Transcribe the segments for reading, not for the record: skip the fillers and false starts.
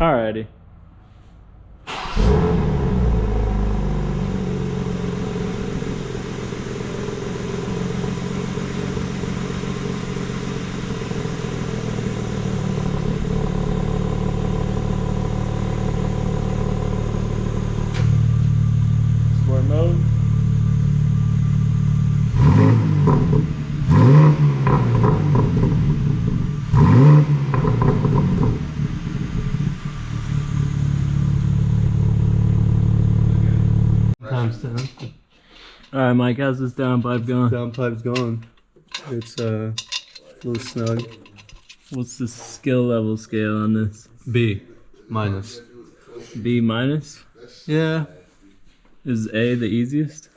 Alrighty. Sport mode. Times 10. Alright, Mike, how's this downpipe going? Downpipe's going. It's a little snug. What's the skill level scale on this? B minus. B minus? Yeah. Is A the easiest?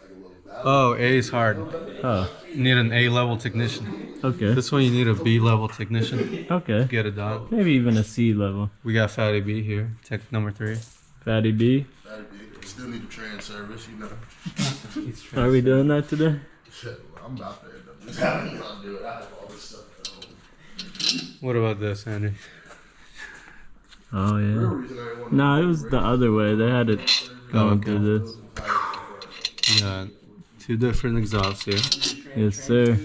Oh, A is hard. Oh, You need an A level technician. okay. This one you need a B level technician. Okay. Get it done. Maybe even a C level. We got Fatty B here, tech number 3. Fatty B. Still need a trans service, you know. Are we doing that today? Shit, I'm about to end up just having to do it. I have all this stuff at home. What about this, Andy? Oh, Real yeah. reason I didn't want No, it was the other way. They had it going through this. We got 2 different exhausts here. Yes, sir.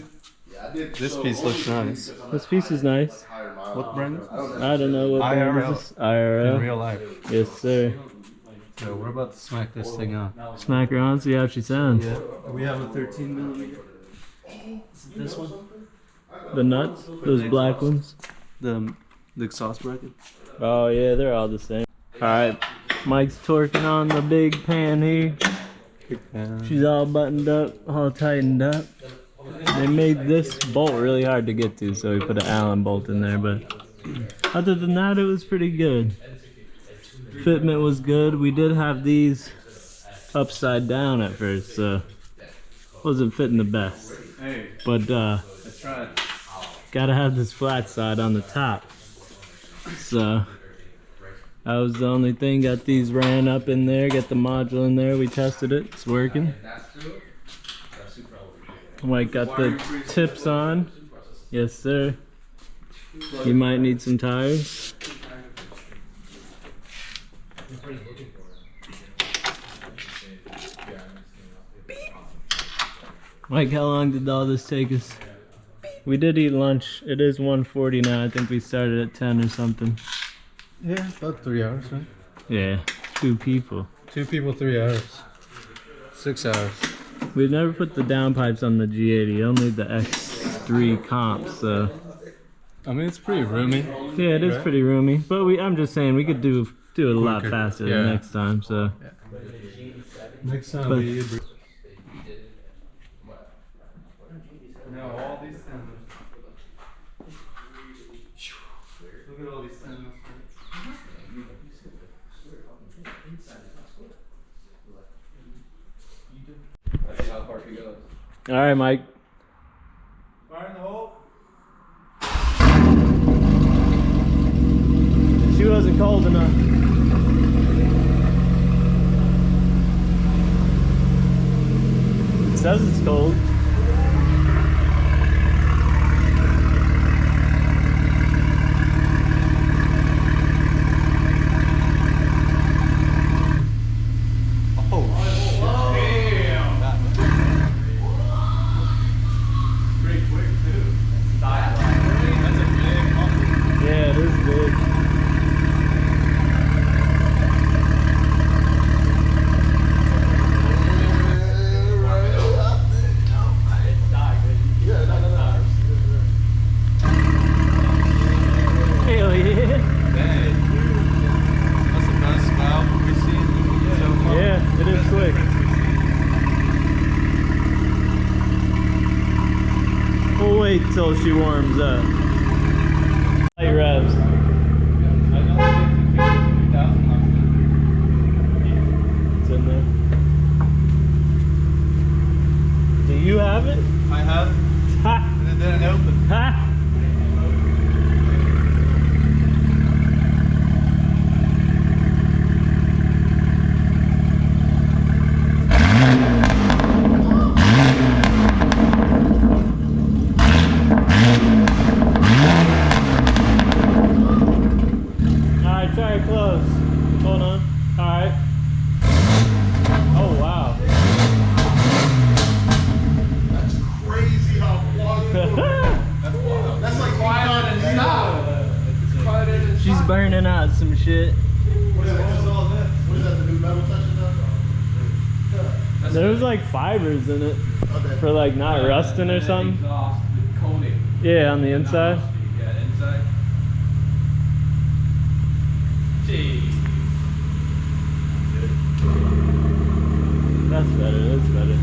This piece looks nice. This piece is nice. What brand? I don't know what brand IRL. is this. In IRL. real life. Yes, sir. So we're about to smack this thing on. Smack her on, see how she sounds. Yeah. We have a 13mm. This one? The nuts, those black ones. The exhaust bracket. Oh yeah, they're all the same. Alright, Mike's torquing on the big pan here. She's all buttoned up, all tightened up. They made this bolt really hard to get to, so we put an Allen bolt in there, but other than that, it was pretty good. Fitment was good. We did have these upside down at first, so wasn't fitting the best. But gotta have this flat side on the top. So that was the only thing. Got these ran up in there, got the module in there. We tested it, it's working. Mike got the tips on. Yes, sir. You might need some tires. Mike, how long did all this take us? We did eat lunch. It is 1:40 now. I think we started at 10 or something. Yeah, about 3 hours, right? Yeah, 2 people. 2 people, 3 hours. 6 hours. We've never put the downpipes on the G80, only the X3 comp, so. I mean, it's pretty roomy. Yeah, it is pretty roomy, but I'm just saying we could do it a lot Quicker. faster Yeah. the next time, so. Next time But- we... No, all these standards. Look at all these standards. That's how far she goes. Alright, Mike. Fire in the hole. She wasn't cold enough. It says it's cold. Yeah, it is big. Hell yeah. That's the best valve we've seen so far. Yeah, it is quick. We'll wait till she warms up. Light revs. It's in there. Do you have it? I have, Ha! and it didn't open. Ha! burning out some shit. What is all this? What is that, the new metal touching up? There was like fibers in it Okay. for like not rusting or something. Exhaust with coating. Yeah, on the inside. Yeah, inside. Jeez. That's better, that's better.